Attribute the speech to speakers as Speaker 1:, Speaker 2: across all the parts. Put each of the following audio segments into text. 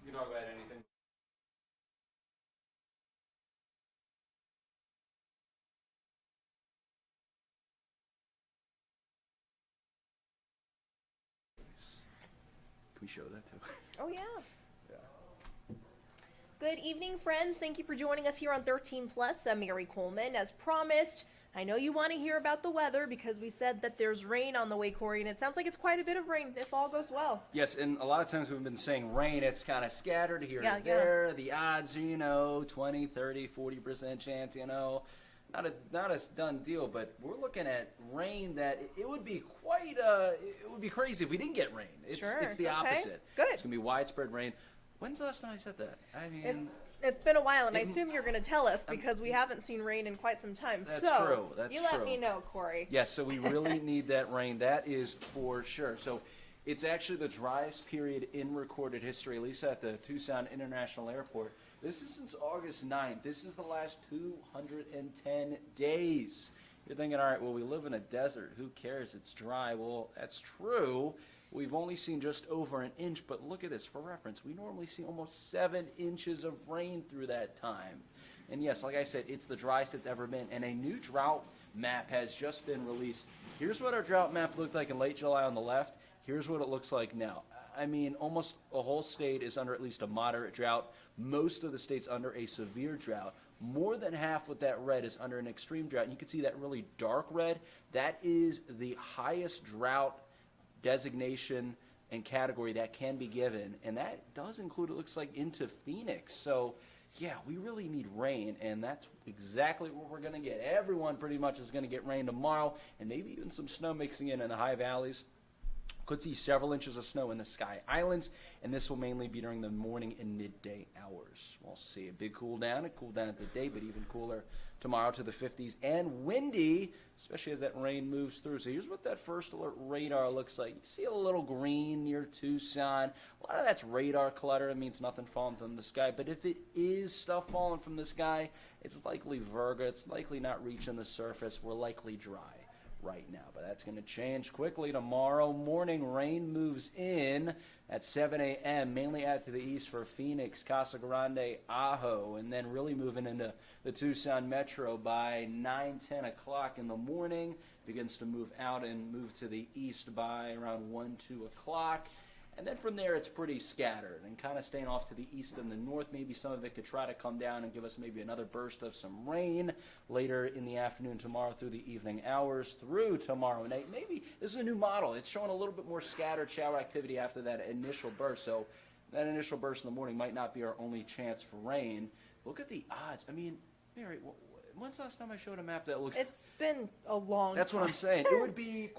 Speaker 1: You can talk about anything. Can we show that too?
Speaker 2: Oh, yeah.
Speaker 1: Yeah.
Speaker 2: Good evening, friends. Thank you for joining us here on 13 Plus. I'm Mary Coleman. As promised, I know you want to hear about the weather because we said that there's rain on the way, Corey, and it sounds like it's quite a bit of rain if all goes well.
Speaker 1: Yes, and a lot of times we've been saying rain, it's kind of scattered here
Speaker 2: Yeah,
Speaker 1: and there. The odds are, 20, 30, 40% chance, not a done deal, but we're looking at rain that it would be quite, it would be crazy if we didn't get rain.
Speaker 2: Sure,
Speaker 1: It's the
Speaker 2: okay.
Speaker 1: opposite.
Speaker 2: Good.
Speaker 1: It's going to be widespread rain. When's the last time I said that? I mean,
Speaker 2: It's been a while, and I assume you're going to tell us because we haven't seen rain in quite some time.
Speaker 1: That's
Speaker 2: so
Speaker 1: true, that's
Speaker 2: you let
Speaker 1: true.
Speaker 2: me know, Corey.
Speaker 1: yes, so we really need that rain. That is for sure. So it's actually the driest period in recorded history, at least at the Tucson International Airport. This is since August 9th. This is the last 210 days. You're thinking, all right, well, we live in a desert. Who cares? It's dry. Well, that's true. We've only seen just over an inch, but look at this. For reference, we normally see almost 7 inches of rain through that time. And yes, like I said, it's the driest it's ever been. And a new drought map has just been released. Here's what our drought map looked like in late July on the left. Here's what it looks like now. I mean, almost a whole state is under at least a moderate drought. Most of the states under a severe drought. More than half with that red is under an extreme drought. And you can see that really dark red. That is the highest drought designation and category that can be given. And that does include, it looks like, into Phoenix. So, yeah, we really need rain. And that's exactly what we're going to get. Everyone pretty much is going to get rain tomorrow. And maybe even some snow mixing in the high valleys. Could see several inches of snow in the Sky Islands, and this will mainly be during the morning and midday hours. We'll also see a big cool down today, but even cooler tomorrow to the 50s, and windy, especially as that rain moves through. So here's what that first alert radar looks like. You see a little green near Tucson. A lot of that's radar clutter. It means nothing falling from the sky, but if it is stuff falling from the sky, it's likely Virga. It's likely not reaching the surface. We're likely dry right now, but that's going to change quickly tomorrow morning. Rain moves in at 7 a.m., mainly out to the east for Phoenix, Casa Grande, Ajo, and then really moving into the Tucson metro by 9, 10 o'clock in the morning. Begins to move out and move to the east by around 1, 2 o'clock. And then from there, it's pretty scattered and kind of staying off to the east and the north. Maybe some of it could try to come down and give us maybe another burst of some rain later in the afternoon tomorrow through the evening hours through tomorrow night. Maybe this is a new model. It's showing a little bit more scattered shower activity after that initial burst. So that initial burst in the morning might not be our only chance for rain. Look at the odds. I mean, Mary, when's the last time I showed a map that looks...
Speaker 2: It's been a long
Speaker 1: That's
Speaker 2: time.
Speaker 1: what I'm saying. It would be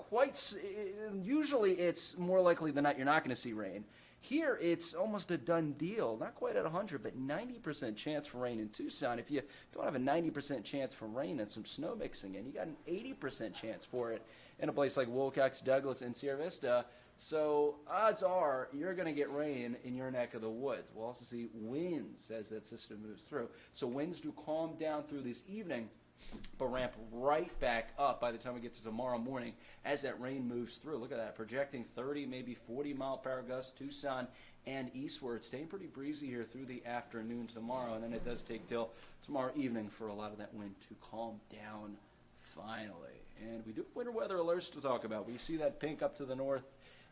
Speaker 1: usually it's more likely than not you're not going to see rain. Here, it's almost a done deal. Not quite at 100, but 90% chance for rain in Tucson. If you don't have a 90% chance for rain and some snow mixing in, you got an 80% chance for it in a place like Wilcox, Douglas, and Sierra Vista. So odds are you're going to get rain in your neck of the woods. We'll also see winds as that system moves through. So winds do calm down through this evening, but ramp right back up by the time we get to tomorrow morning as that rain moves through. Look at that, projecting 30, maybe 40 mile per hour gusts, Tucson and eastward, staying pretty breezy here through the afternoon tomorrow, and then it does take till tomorrow evening for a lot of that wind to calm down finally. And we do have winter weather alerts to talk about. We see that pink up to the north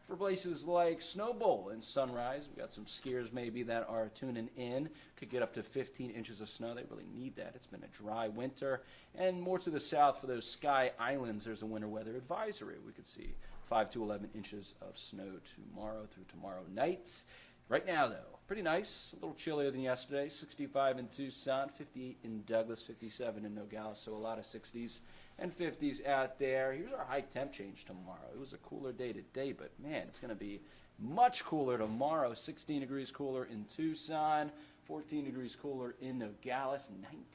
Speaker 1: for places like Snowbowl and Sunrise. We got some skiers maybe that are tuning in. Could get up to 15 inches of snow. They really need that. It's been a dry winter. And more to the south for those Sky Islands, there's a winter weather advisory. We could see 5 to 11 inches of snow tomorrow through tomorrow night. Right now, though, pretty nice. A little chillier than yesterday. 65 in Tucson, 58 in Douglas, 57 in Nogales. So a lot of 60s and 50s out there. Here's our high temp change tomorrow. It was a cooler day today, but man, it's going to be much cooler tomorrow. 16 degrees cooler in Tucson, 14 degrees cooler in Nogales,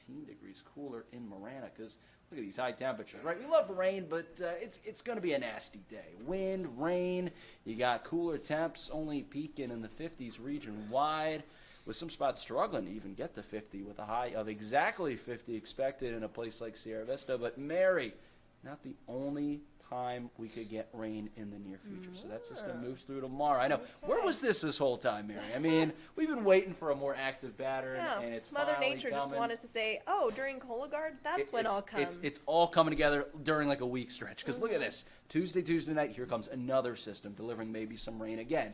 Speaker 1: 19 degrees cooler in Marana. Because look at these high temperatures, right? We love rain, but it's going to be a nasty day. Wind, rain. You got cooler temps, only peaking in the 50s region wide, with some spots struggling to even get to 50 with a high of exactly 50 expected in a place like Sierra Vista. But Mary, not the only time we could get rain in the near future. So that system moves through tomorrow. I know. Where was this whole time, Mary? I mean, we've been waiting for a more active pattern,
Speaker 2: Yeah.
Speaker 1: and it's
Speaker 2: Mother
Speaker 1: finally
Speaker 2: Nature just
Speaker 1: coming.
Speaker 2: wanted to say, oh, during Cologuard, that's when I'll come.
Speaker 1: It's all coming together during like a week stretch. Because look at this. Tuesday night, here comes another system delivering maybe some rain again.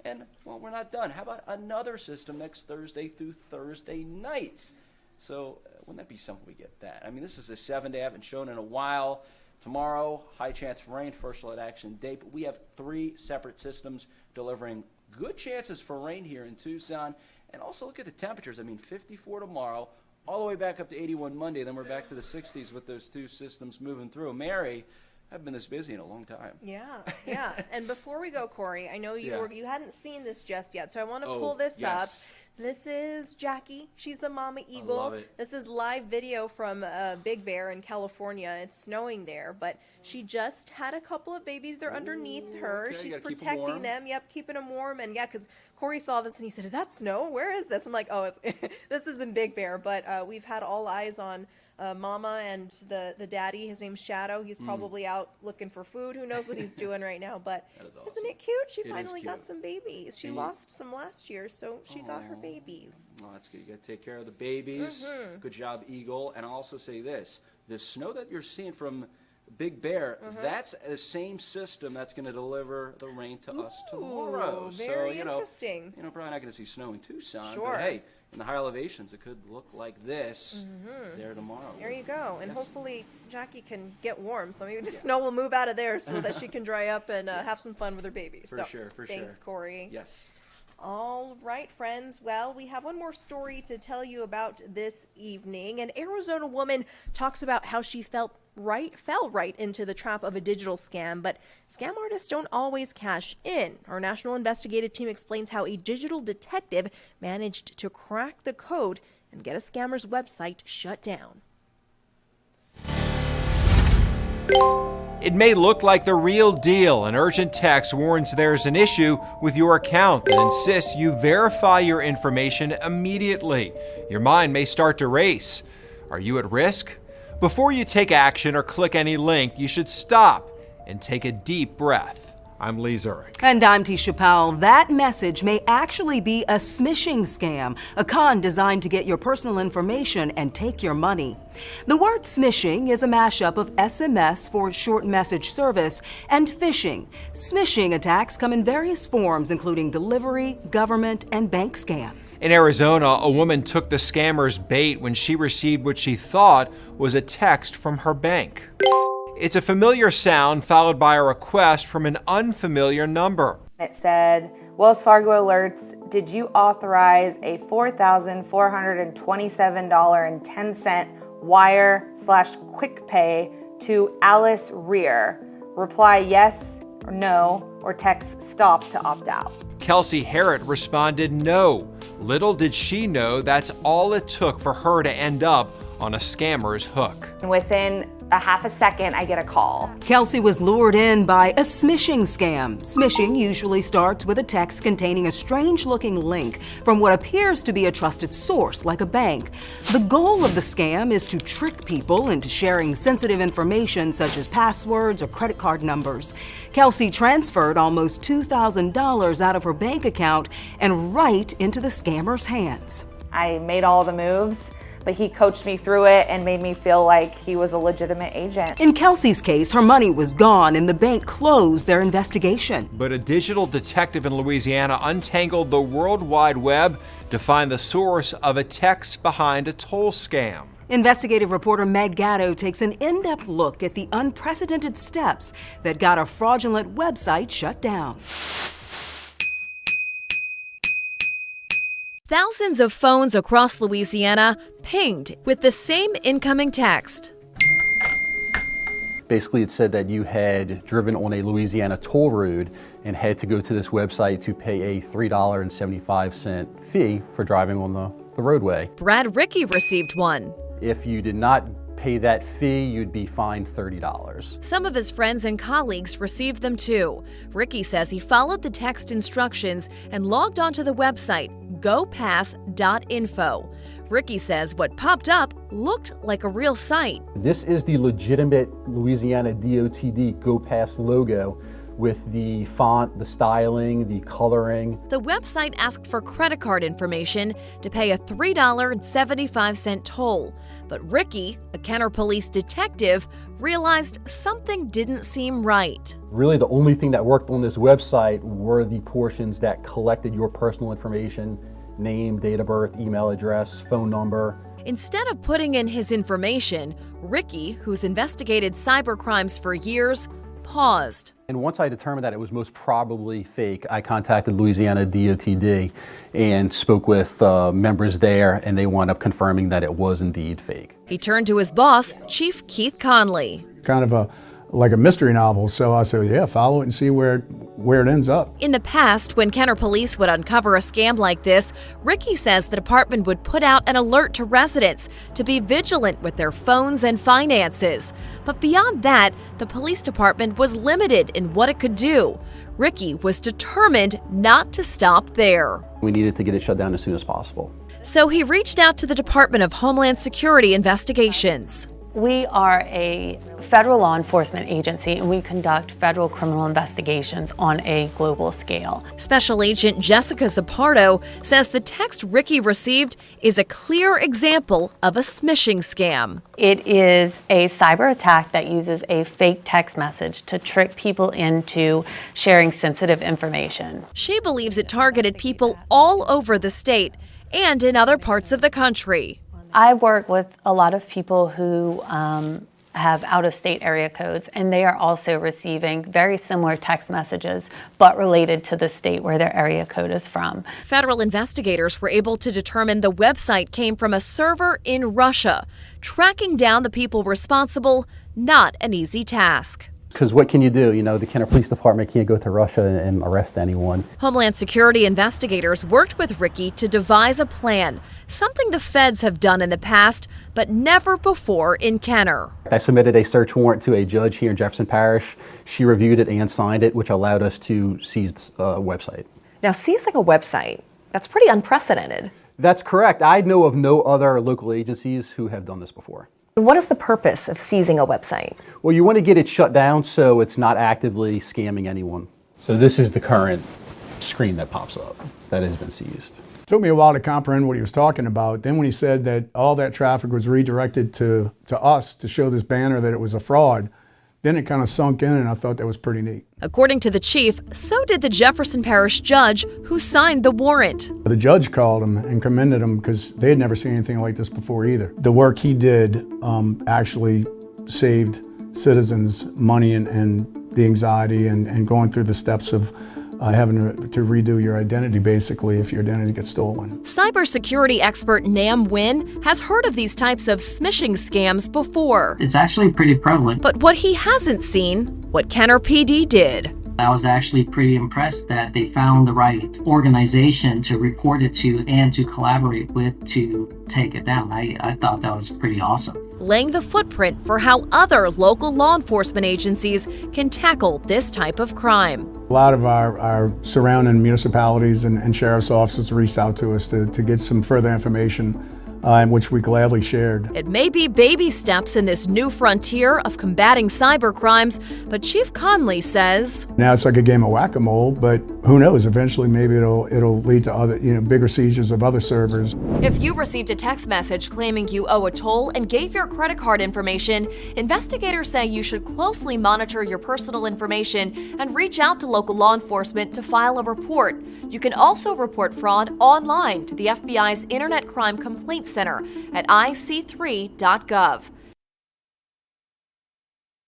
Speaker 1: And, well, we're not done. How about another system next Thursday through Thursday night? So wouldn't that be something we get that? I mean, this is a 7-day I haven't shown in a while. Tomorrow, high chance for rain, first light action day. But we have 3 separate systems delivering good chances for rain here in Tucson. And also look at the temperatures. I mean, 54 tomorrow, all the way back up to 81 Monday. Then we're back to the 60s with those 2 systems moving through. Mary, I've been this busy in a long time.
Speaker 2: Yeah. And before we go, Corey, I know you
Speaker 1: Yeah.
Speaker 2: you hadn't seen this just yet, so I want to
Speaker 1: Oh,
Speaker 2: pull this
Speaker 1: yes.
Speaker 2: up. This is Jackie. She's the mama eagle.
Speaker 1: love it.
Speaker 2: This is live video from Big Bear in California. It's snowing there, but she just had a couple of babies. They're underneath her.
Speaker 1: okay,
Speaker 2: She's
Speaker 1: gotta keep 'em
Speaker 2: protecting
Speaker 1: warm.
Speaker 2: them. Yep, keeping them warm. And yeah, because Corey saw this and he said, "Is that snow? Where is this?" I'm like, "Oh, it's this is in Big Bear." But we've had all eyes on Mama and the daddy. His name's Shadow. He's probably out looking for food. Who knows what he's doing right now? But
Speaker 1: That is
Speaker 2: isn't
Speaker 1: awesome.
Speaker 2: it cute? She
Speaker 1: It is
Speaker 2: finally got
Speaker 1: cute.
Speaker 2: some babies. She
Speaker 1: And
Speaker 2: lost some last year, so she got her
Speaker 1: Aw.
Speaker 2: babies.
Speaker 1: Oh, that's good. You got to take care of the babies. Good job, Eagle. And I'll also say this. The snow that you're seeing from Big Bear, that's the same system that's going to deliver the rain to us tomorrow.
Speaker 2: Very
Speaker 1: so,
Speaker 2: interesting.
Speaker 1: probably not going to see snow in Tucson.
Speaker 2: Sure.
Speaker 1: But hey, in the higher elevations, it could look like this there tomorrow.
Speaker 2: There you go. And
Speaker 1: Yes.
Speaker 2: hopefully Jackie can get warm, so maybe the snow will move out of there so that she can dry up and have some fun with her baby.
Speaker 1: For
Speaker 2: So,
Speaker 1: sure, for
Speaker 2: thanks,
Speaker 1: sure.
Speaker 2: Corey.
Speaker 1: Yes.
Speaker 2: All right, friends. Well, we have one more story to tell you about this evening. An Arizona woman talks about how she fell right into the trap of a digital scam, but scam artists don't always cash in. Our national investigative team explains how a digital detective managed to crack the code and get a scammer's website shut down.
Speaker 3: It may look like the real deal. An urgent text warns there's an issue with your account and insists you verify your information immediately. Your mind may start to race. Are you at risk? Before you take action or click any link, you should stop and take a deep breath. I'm Lee Zurich.
Speaker 4: And I'm Tisha Powell. That message may actually be a smishing scam, a con designed to get your personal information and take your money. The word smishing is a mashup of SMS for short message service and phishing. Smishing attacks come in various forms, including delivery, government, and bank scams.
Speaker 3: In Arizona, a woman took the scammer's bait when she received what she thought was a text from her bank. It's a familiar sound followed by a request from an unfamiliar number.
Speaker 5: It said, Wells Fargo alerts, did you authorize a $4,427.10 wire/quick pay to Alice Rear? Reply yes or no, or text stop to opt out.
Speaker 3: Kelsey Harrod responded no. Little did she know that's all it took for her to end up on a scammer's hook.
Speaker 5: And within a half a second, I get a call.
Speaker 4: Kelsey was lured in by a smishing scam. Smishing usually starts with a text containing a strange-looking link from what appears to be a trusted source, like a bank. The goal of the scam is to trick people into sharing sensitive information such as passwords or credit card numbers. Kelsey transferred almost $2,000 out of her bank account and right into the scammer's hands.
Speaker 5: I made all the moves, but he coached me through it and made me feel like he was a legitimate agent.
Speaker 4: In Kelsey's case, her money was gone and the bank closed their investigation.
Speaker 3: But a digital detective in Louisiana untangled the World Wide Web to find the source of a text behind a toll scam.
Speaker 4: Investigative reporter Meg Gatto takes an in-depth look at the unprecedented steps that got a fraudulent website shut down.
Speaker 6: Thousands of phones across Louisiana pinged with the same incoming text.
Speaker 7: Basically, it said that you had driven on a Louisiana toll road and had to go to this website to pay a $3.75 fee for driving on the roadway.
Speaker 6: Brad Rickey received one.
Speaker 7: If you did not pay that fee, you'd be fined $30.
Speaker 6: Some of his friends and colleagues received them too. Rickey says he followed the text instructions and logged onto the website gopass.info. Ricky says what popped up looked like a real site.
Speaker 7: This is the legitimate Louisiana DOTD Go Pass logo with the font, the styling, the coloring.
Speaker 6: The website asked for credit card information to pay a $3.75 toll. But Ricky, a Kenner police detective, realized something didn't seem right.
Speaker 7: Really, the only thing that worked on this website were the portions that collected your personal information, name, date of birth, email address, phone number.
Speaker 6: Instead of putting in his information, Ricky, who's investigated cyber crimes for years, paused.
Speaker 7: And once I determined that it was most probably fake, I contacted Louisiana DOTD and spoke with members there, and they wound up confirming that it was indeed fake.
Speaker 6: He turned to his boss, Chief Keith Conley.
Speaker 8: Kind of like a mystery novel, so I said, yeah, follow it and see where it ends up.
Speaker 6: In the past, when Kenner police would uncover a scam like this, Ricky says the department would put out an alert to residents to be vigilant with their phones and finances. But beyond that, the police department was limited in what it could do. Ricky was determined not to stop there.
Speaker 7: We needed to get it shut down as soon as possible.
Speaker 6: So he reached out to the Department of Homeland Security Investigations.
Speaker 9: We are a federal law enforcement agency, and we conduct federal criminal investigations on a global scale.
Speaker 6: Special Agent Jessica Zappardo says the text Ricky received is a clear example of a smishing scam.
Speaker 9: It is a cyber attack that uses a fake text message to trick people into sharing sensitive information.
Speaker 6: She believes it targeted people all over the state and in other parts of the country.
Speaker 9: I work with a lot of people who have out-of-state area codes, and they are also receiving very similar text messages, but related to the state where their area code is from.
Speaker 6: Federal investigators were able to determine the website came from a server in Russia. Tracking down the people responsible, not an easy task.
Speaker 7: Because what can you do? You know, the Kenner Police Department can't go to Russia and arrest anyone.
Speaker 6: Homeland Security investigators worked with Ricky to devise a plan, something the feds have done in the past, but never before in Kenner.
Speaker 7: I submitted a search warrant to a judge here in Jefferson Parish. She reviewed it and signed it, which allowed us to seize the website.
Speaker 10: Now, seizing a website, that's pretty unprecedented.
Speaker 7: That's correct. I know of no other local agencies who have done this before.
Speaker 10: What is the purpose of seizing a website?
Speaker 7: Well, you want to get it shut down so it's not actively scamming anyone. So this is the current screen that pops up that has been seized.
Speaker 8: It took me a while to comprehend what he was talking about. Then when he said that all that traffic was redirected to us to show this banner that it was a fraud, then it kind of sunk in, and I thought that was pretty neat.
Speaker 6: According to the chief, so did the Jefferson Parish judge who signed the warrant.
Speaker 8: The judge called him and commended him because they had never seen anything like this before either. The work he did actually saved citizens money and the anxiety and going through the steps of having to redo your identity, basically, if your identity gets stolen.
Speaker 6: Cybersecurity expert Nam Nguyen has heard of these types of smishing scams before.
Speaker 11: It's actually pretty prevalent.
Speaker 6: But what he hasn't seen, what Kenner PD did.
Speaker 11: I was actually pretty impressed that they found the right organization to report it to and to collaborate with to take it down. I thought that was pretty awesome.
Speaker 6: Laying the footprint for how other local law enforcement agencies can tackle this type of crime.
Speaker 8: A lot of our surrounding municipalities and sheriff's offices reached out to us to get some further information, which we gladly shared.
Speaker 6: It may be baby steps in this new frontier of combating cyber crimes, but Chief Conley says,
Speaker 8: now it's like a game of whack-a-mole, but who knows? Eventually, maybe it'll lead to other, bigger seizures of other servers.
Speaker 6: If you received a text message claiming you owe a toll and gave your credit card information, investigators say you should closely monitor your personal information and reach out to local law enforcement to file a report. You can also report fraud online to the FBI's Internet Crime Complaint Center at ic3.gov.